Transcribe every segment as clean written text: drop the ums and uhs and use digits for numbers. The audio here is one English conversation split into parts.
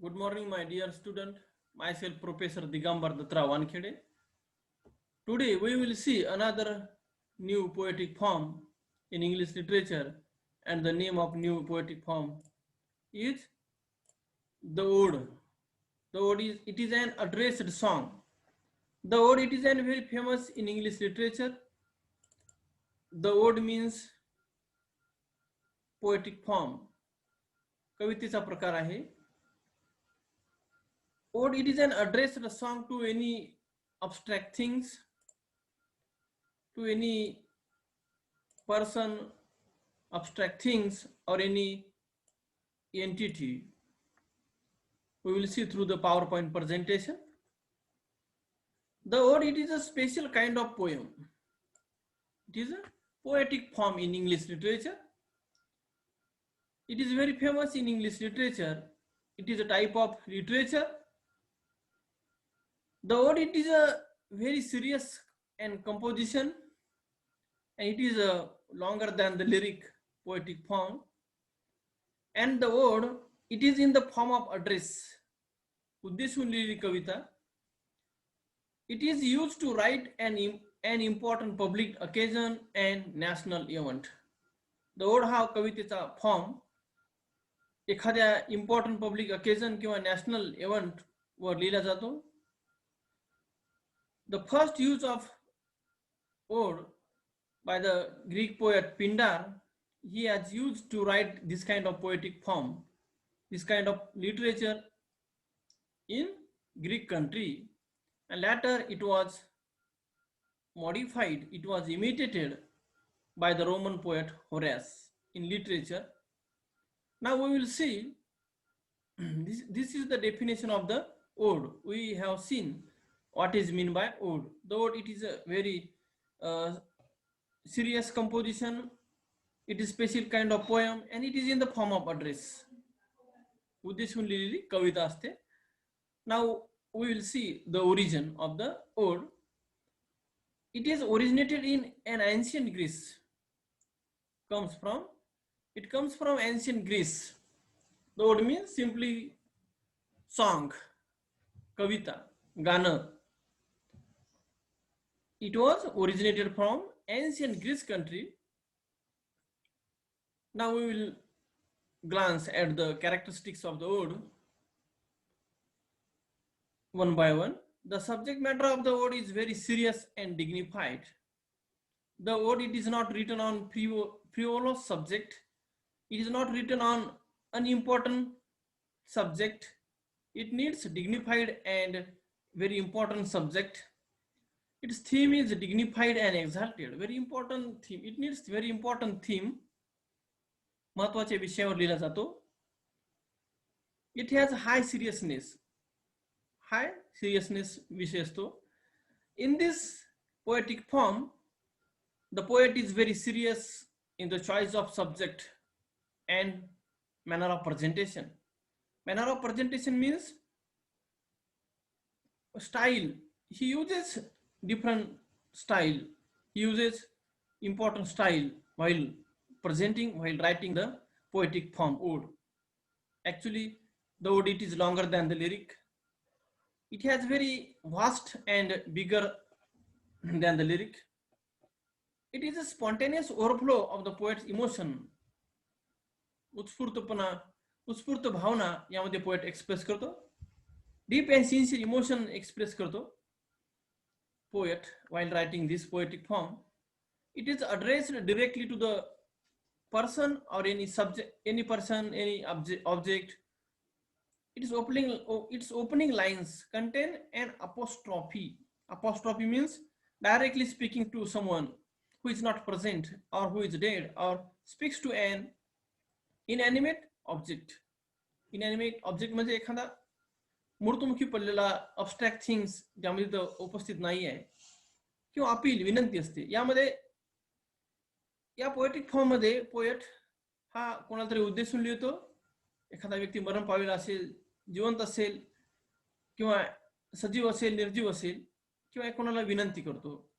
Good morning, my dear student. Myself, Professor Digambar Datra Wankhede. Today, we will see another new poetic form in English literature, and the name of new poetic form is the ode. The ode is it is an addressed song. The ode it is an very famous in English literature. The ode means poetic form. कवितेचा प्रकार आहे. Ode it is an addressed song to any abstract things, to any person, abstract things, or any entity. We will see through the PowerPoint presentation. The ode it is a special kind of poem. It is a poetic form in English literature. It is very famous in English literature. It is a type of literature. The ode it is a very serious and composition, and it is longer than the lyric poetic form. And the ode it is in the form of address. उद्देशून लिहिलेली कविता. It is used to write an important public occasion and national event. The ode हा कवितेचा form एखाद्या important public occasion किंवा national event वर लिहिला जातो. The first use of ode by the Greek poet Pindar, he has used to write this kind of poetic form, this kind of literature in Greek country, and later it was modified, it was imitated by the Roman poet Horace in literature. Now we will see this is the definition of the ode. We have seen what is meant by ode. The ode it is a very serious composition. It is special kind of poem and it is in the form of address. उद्देशून लिहिलेली कविता असते. Now we will see the origin of the ode. It is originated in an ancient Greece. It comes from ancient Greece. The ode means simply song, kavita, gana. It was originated from ancient Greece country. Now we will glance at the characteristics of the ode one by one. The subject matter of the ode is very serious and dignified. The ode it is not written on frivolous subject. It is not written on unimportant subject. It needs dignified and very important subject. Its theme is dignified and exalted. Very important theme. It needs very important theme. महत्वाच्या विषयावर लिहिला जातो. It has high seriousness. High seriousness विषय असतो. In this poetic form, the poet is very serious in the choice of subject and manner of presentation. Manner of presentation means style. He uses different style. He uses important style while presenting, while writing the poetic form ode. Actually, the ode it is longer than the lyric. It has very vast and bigger than the lyric. It is a spontaneous overflow of the poet's emotion. उत्स्फूर्तपणा, उत्स्फूर्त भावना यामध्ये poet express करतो. Deep and sincere emotion express करतो poet while writing this poetic form. It is addressed directly to the person or any subject, any person, any object. Its opening lines contain an apostrophe. Apostrophe means directly speaking to someone who is not present or who is dead, or speaks to an inanimate object. Inanimate object म्हणजे एखादा मूर्तमुखी पडलेला अब्स्ट्रॅक्ट things ज्यामध्ये तो उपस्थित नाही आहे, किंवा appeal, विनंती असते. यामध्ये या पोएटिक फॉर्म मध्ये पोएट हा कोणाला तरी उद्देशून लिहितो. एखादा व्यक्ती मरण पावलेला असेल, जिवंत असेल, किंवा सजीव असेल, निर्जीव असेल, किंवा कोणाला विनंती करतो.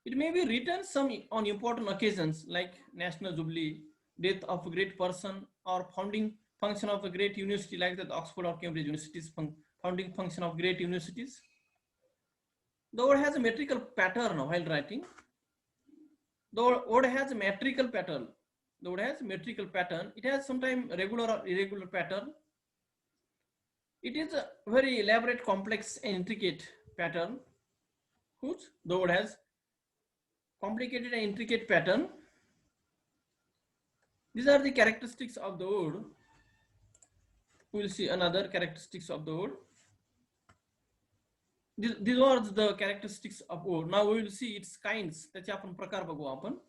It may be written some on important occasions like National Jubilee, death of a great person, or function of a great university like that Oxford or Cambridge universities, founding function of great universities. The word has a metrical pattern while writing. The word has a metrical pattern. The word has a metrical pattern. It has sometimes regular or irregular pattern. It is a very elaborate, complex, and intricate pattern. Whose the word has complicated and intricate pattern. These are the characteristics of the word. We will see another characteristics of the word. These are the characteristics of word. Now we will see its kinds. त्याचे आपण प्रकार बघू आपण.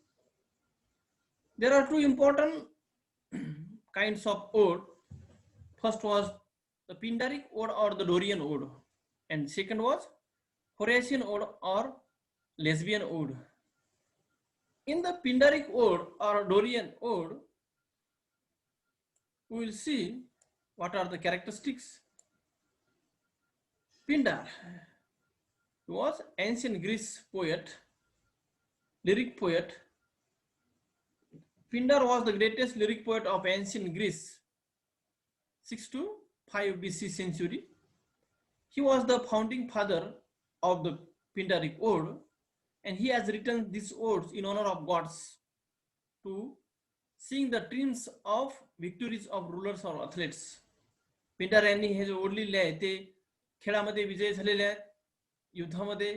There are two important kinds of word. First was the Pindaric ode or the Dorian ode, and second was Horatian ode or Lesbian ode. In the Pindaric ode or Dorian ode, we will see what are the characteristics. Pindar was ancient Greece poet, lyric poet. Pindar was the greatest lyric poet of ancient Greece, 6 to 5 BC century. He was the founding father of the Pindaric ode, and he has written these odes in honor of gods to sing the triumphs of victories of rulers or athletes. Pindar यांनी हे जे ओढ लिहिले आहे ते खेळामध्ये विजय झालेले आहेत, युद्धामध्ये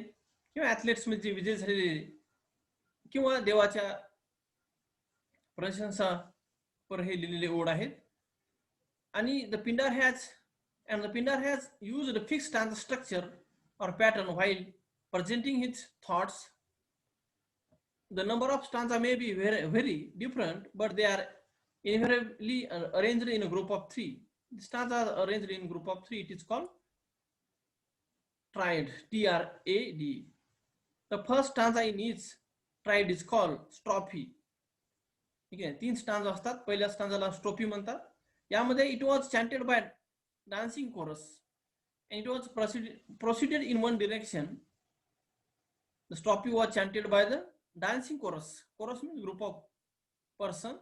किंवा ॲथलेट्स मध्ये विजय झालेले किंवा देवाच्या प्रशंसा पर हे लिहिलेले ओढ आहेत. आणि the Pindar has used a fixed stanza structure or pattern while presenting his thoughts. The number of stanza may be very different, but they are invariably arranged in a group of 3. The stanzas are arranged in a group of 3. It is called triad, T-R-A-D. The first stanza in each triad is called strophe. ठीक आहे, 3 stanza असतात. पहिल्या स्टांजाला स्ट्रोफी म्हणतात. यामध्ये it was chanted by dancing chorus and it was proceeded in one direction. The strophe was chanted by the dancing chorus. Chorus means group of person.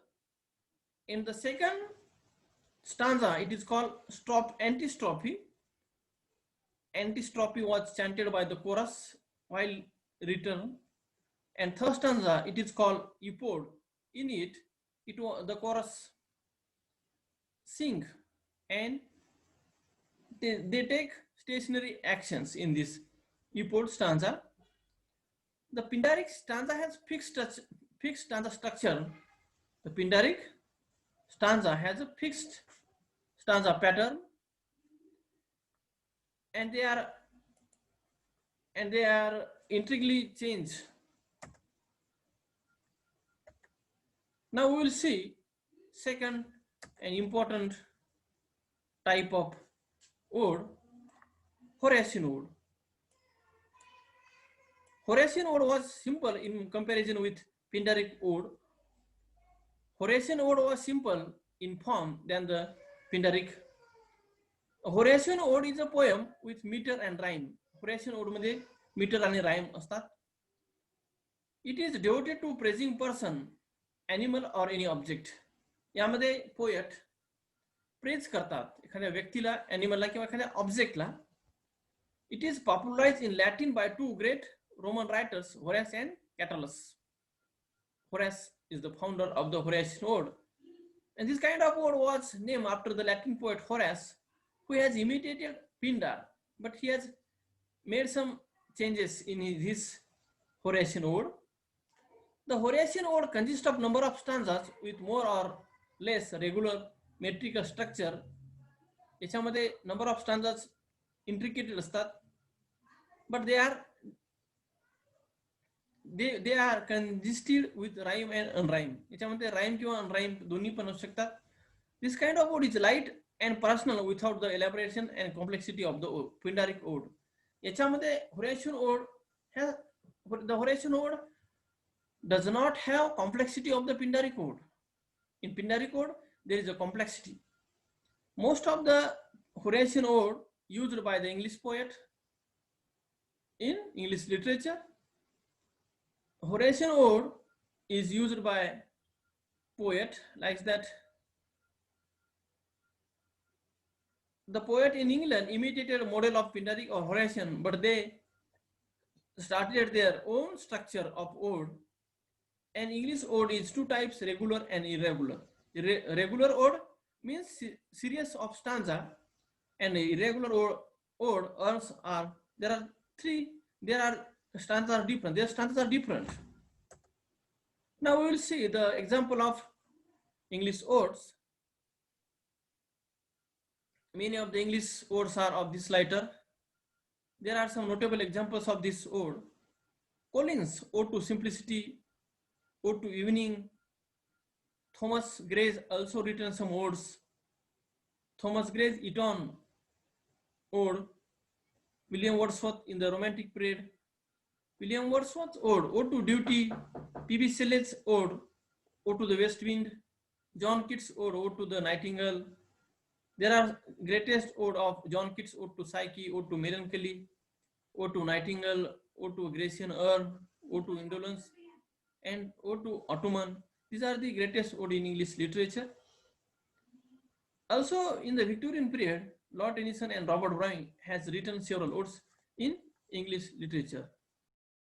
In the second stanza, it is called antistrophe. Antistrophe was chanted by the chorus while written. And third stanza, it is called epode. In it, the chorus sing and they take stationary actions in this epode stanza. The Pindaric stanza has fixed stanza structure. The Pindaric stanza has a fixed stanza pattern, and they are intricately changed. Now we will see second and important type of ode, Horatian ode. Horatian ode was simple in comparison with Pindaric ode. Horatian ode was simple in form than the Pindaric. Horatian ode is a poem with meter and rhyme. Horatian ode मध्ये meter आणि rhyme असतात. It is devoted to praising person, animal or any object. यामध्ये poet praise करतात एखाद्या व्यक्तीला, ॲनिमलला किंवा एखाद्या ऑब्जेक्टला. It is popularized in Latin by 2 great Roman writers, Horace and Catullus. Horace is the founder of the Horatian ode, and this kind of ode was named after the Latin poet Horace, who has imitated Pindar, but he has made some changes in his Horatian ode. The Horatian ode consists of number of stanzas with more or less regular metrical structure. याच्यामध्ये number of stanzas intricate असतात, but they are congested with rhyme and unrhyme. याच्यामध्ये rhyme किंवा unrhyme दोन्ही पण असू शकतात. This kind of ode is light and personal without the elaboration and complexity of the Pindaric ode. याच्यामध्ये the Horatian ode does not have complexity of the Pindaric ode. In Pindaric ode, there is a complexity. Most of the Horatian ode used by the English poet in English literature. Horatian ode is used by poet like that the poet in England imitated a model of Pindaric or Horatian, but they started their own structure of ode. An English ode is two types, regular and irregular. Regular ode means series of stanza, and irregular ode are there are three. There are stanzas are different. Their stanzas are different. Now we will see the example of English odes. Many of the English odes are of this lighter. There are some notable examples of this ode. Collins' Ode to Simplicity, Ode to Evening. Thomas Gray's also written some odes. Thomas Gray's Eton Ode. William Wordsworth in the Romantic Parade. William Wordsworth's Ode, Ode to Duty. P.B. Shelley's Ode, Ode to the West Wind. John Keats' Ode, Ode to the Nightingale. There are greatest ode of John Keats, Ode to Psyche, Ode to Melancholy, Ode to Nightingale, Ode to Grecian Urn, Ode to Indolence, and Ode to Ottoman. These are the greatest ode in English literature. Also, in the Victorian period, Lord Tennyson and Robert Browning has written several odes in English literature.